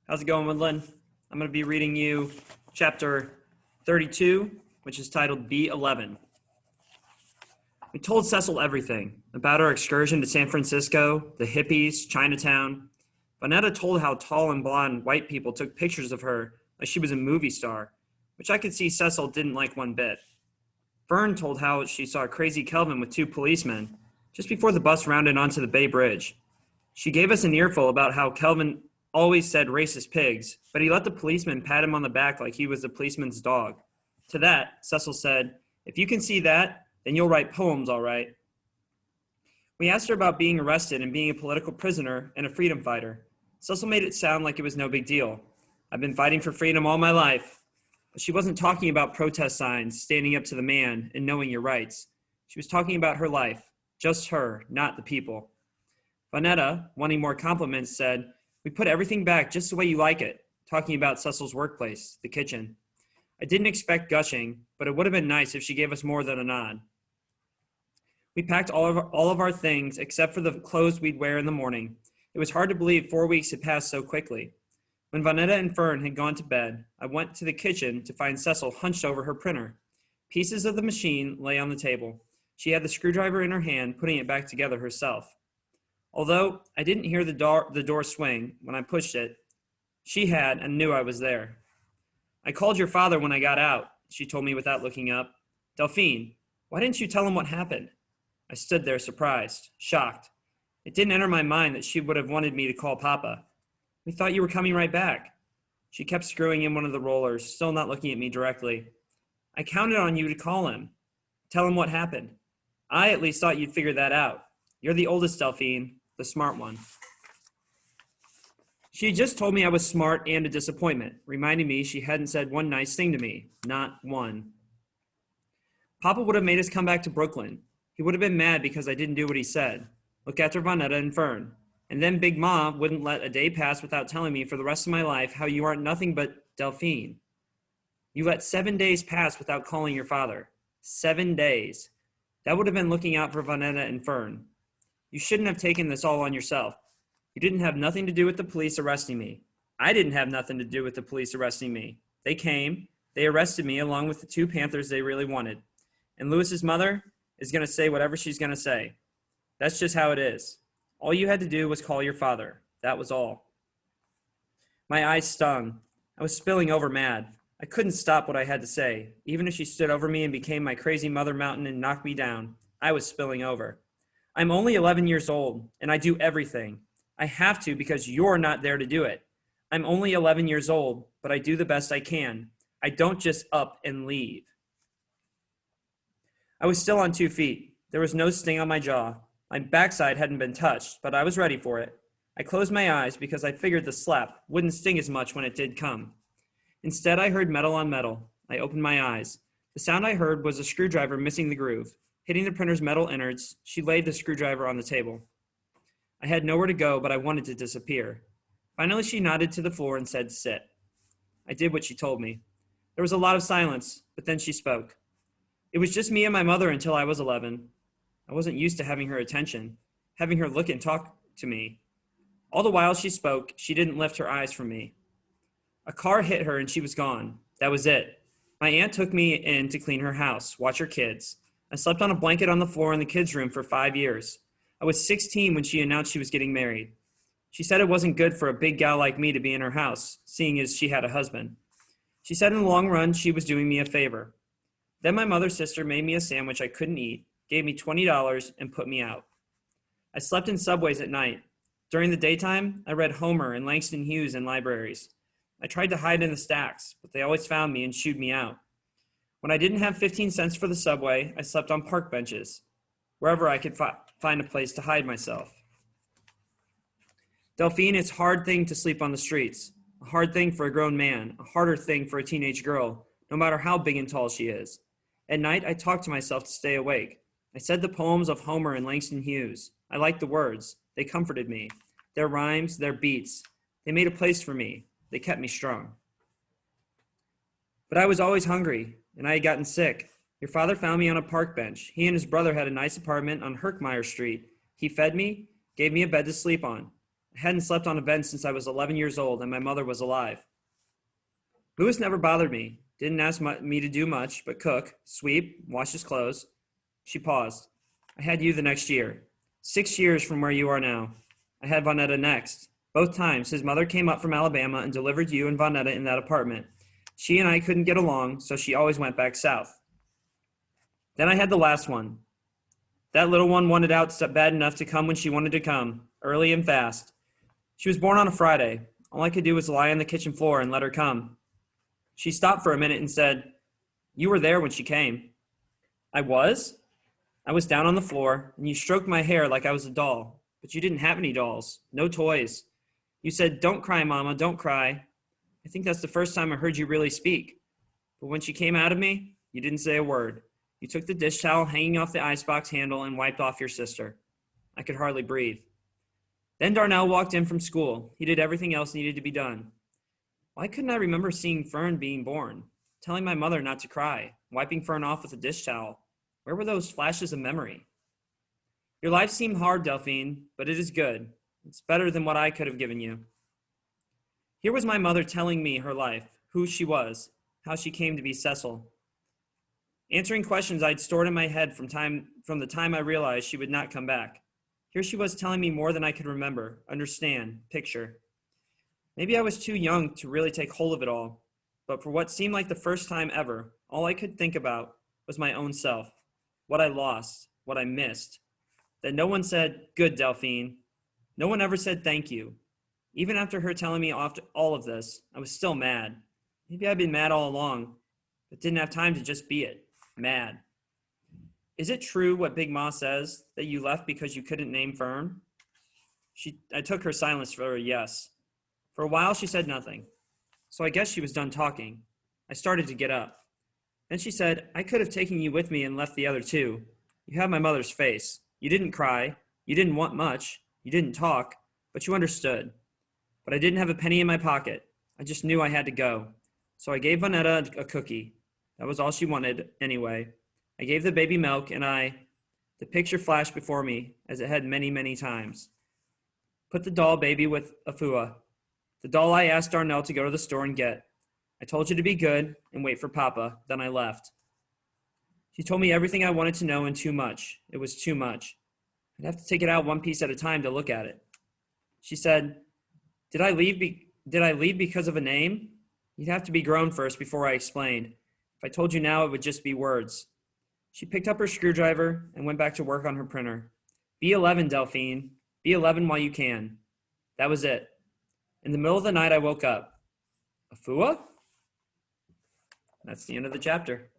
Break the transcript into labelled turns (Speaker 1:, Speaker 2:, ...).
Speaker 1: How's it going, Woodland? I'm going to be reading you chapter 32, which is titled B11. We told Cecil everything about our excursion to San Francisco, the hippies, Chinatown. Vanetta told how tall and blonde white people took pictures of her like she was a movie star, which I could see Cecil didn't like one bit. Fern told how she saw Crazy Kelvin with two policemen just before the bus rounded onto the Bay Bridge. She gave us an earful about how Kelvin always said racist pigs, but he let the policeman pat him on the back like he was the policeman's dog. To that, Cecil said, "If you can see that, then you'll write poems, all right." We asked her about being arrested and being a political prisoner and a freedom fighter. Cecil made it sound like it was no big deal. "I've been fighting for freedom all my life." But she wasn't talking about protest signs, standing up to the man, and knowing your rights. She was talking about her life, just her, not the people. Vanetta, wanting more compliments, said, "We put everything back just the way you like it," talking about Cecil's workplace, the kitchen. I didn't expect gushing, but it would have been nice if she gave us more than a nod. We packed all of our things except for the clothes we'd wear in the morning. It was hard to believe 4 weeks had passed so quickly. When Vanetta and Fern had gone to bed, I went to the kitchen to find Cecil hunched over her printer. Pieces of the machine lay on the table. She had the screwdriver in her hand, putting it back together herself. Although I didn't hear the door swing when I pushed it, she had and knew I was there. "I called your father when I got out," she told me without looking up. "Delphine, why didn't you tell him what happened?" I stood there surprised, shocked. It didn't enter my mind that she would have wanted me to call Papa. "We thought you were coming right back." She kept screwing in one of the rollers, still not looking at me directly. "I counted on you to call him. Tell him what happened. I at least thought you'd figure that out. You're the oldest, Delphine, the smart one." She had just told me I was smart and a disappointment, reminding me she hadn't said one nice thing to me. Not one. Papa would have made us come back to Brooklyn. He would have been mad because I didn't do what he said. Look after Vanetta and Fern. And then Big Ma wouldn't let a day pass without telling me for the rest of my life how you aren't nothing but Delphine. You let 7 days pass without calling your father. 7 days. That would have been looking out for Vanetta and Fern. You shouldn't have taken this all on yourself. You didn't have nothing to do with the police arresting me. I didn't have nothing to do with the police arresting me. They came, they arrested me along with the two Panthers they really wanted. And Lewis's mother is going to say whatever she's going to say. That's just how it is. All you had to do was call your father. That was all. My eyes stung. I was spilling over mad. I couldn't stop what I had to say. Even if she stood over me and became my crazy mother mountain and knocked me down, I was spilling over. I'm only 11 years old, and I do everything. I have to because you're not there to do it. I'm only 11 years old, but I do the best I can. I don't just up and leave. I was still on 2 feet. There was no sting on my jaw. My backside hadn't been touched, but I was ready for it. I closed my eyes because I figured the slap wouldn't sting as much when it did come. Instead, I heard metal on metal. I opened my eyes. The sound I heard was a screwdriver missing the groove. Hitting the printer's metal innards, she laid the screwdriver on the table. I had nowhere to go, but I wanted to disappear. Finally, she nodded to the floor and said, "Sit." I did what she told me. There was a lot of silence, but then she spoke. It was just me and my mother until I was 11. I wasn't used to having her attention, having her look and talk to me. All the while she spoke, she didn't lift her eyes from me. A car hit her and she was gone. That was it. My aunt took me in to clean her house, watch her kids. I slept on a blanket on the floor in the kids' room for 5 years. I was 16 when she announced she was getting married. She said it wasn't good for a big gal like me to be in her house, seeing as she had a husband. She said in the long run she was doing me a favor. Then my mother's sister made me a sandwich I couldn't eat, gave me $20, and put me out. I slept in subways at night. During the daytime, I read Homer and Langston Hughes in libraries. I tried to hide in the stacks, but they always found me and shooed me out. When I didn't have 15 cents for the subway, I slept on park benches, wherever I could find a place to hide myself. Delphine, it's a hard thing to sleep on the streets, a hard thing for a grown man, a harder thing for a teenage girl, no matter how big and tall she is. At night, I talked to myself to stay awake. I said the poems of Homer and Langston Hughes. I liked the words. They comforted me. Their rhymes, their beats. They made a place for me. They kept me strong. But I was always hungry, and I had gotten sick. Your father found me on a park bench. He and his brother had a nice apartment on Herkmeyer Street. He fed me, gave me a bed to sleep on. I hadn't slept on a bed since I was 11 years old and my mother was alive. Louis never bothered me, didn't ask me to do much but cook, sweep, wash his clothes. She paused. I had you the next year. 6 years from where you are now. I had Vonetta next. Both times, his mother came up from Alabama and delivered you and Vonetta in that apartment. She and I couldn't get along, so she always went back south. Then I had the last one. That little one wanted out bad enough to come when she wanted to come, early and fast. She was born on a Friday. All I could do was lie on the kitchen floor and let her come. She stopped for a minute and said, "You were there when she came." I was? I was down on the floor, and you stroked my hair like I was a doll, but you didn't have any dolls, no toys. You said, "Don't cry, Mama, don't cry." I think that's the first time I heard you really speak. But when she came out of me, you didn't say a word. You took the dish towel hanging off the icebox handle and wiped off your sister. I could hardly breathe. Then Darnell walked in from school. He did everything else needed to be done. Why couldn't I remember seeing Fern being born, telling my mother not to cry, wiping Fern off with a dish towel? Where were those flashes of memory? Your life seemed hard, Delphine, but it is good. It's better than what I could have given you. Here was my mother telling me her life, who she was, how she came to be Cecil. Answering questions I'd stored in my head from the time I realized she would not come back. Here she was telling me more than I could remember, understand, picture. Maybe I was too young to really take hold of it all, but for what seemed like the first time ever, all I could think about was my own self, what I lost, what I missed. That no one said, "Good, Delphine." No one ever said thank you. Even after her telling me all of this, I was still mad. Maybe I'd been mad all along, but didn't have time to just be it. Mad. Is it true what Big Ma says, that you left because you couldn't name Fern? I took her silence for a yes. For a while, she said nothing. So I guess she was done talking. I started to get up. Then she said, "I could have taken you with me and left the other two. You have my mother's face. You didn't cry. You didn't want much. You didn't talk, but you understood. But I didn't have a penny in my pocket. I just knew I had to go. So I gave Vonetta a cookie. That was all she wanted, anyway. I gave the baby milk, and the picture flashed before me, as it had many, many times. Put the doll baby with Afua, the doll I asked Darnell to go to the store and get. I told you to be good and wait for Papa, then I left. She told me everything I wanted to know and too much. It was too much. I'd have to take it out one piece at a time to look at it. She said, Did I leave because of a name? You'd have to be grown first before I explained. If I told you now, it would just be words. She picked up her screwdriver and went back to work on her printer. Be 11, Delphine. Be 11 while you can. That was it. In the middle of the night, I woke up. Afua? That's the end of the chapter.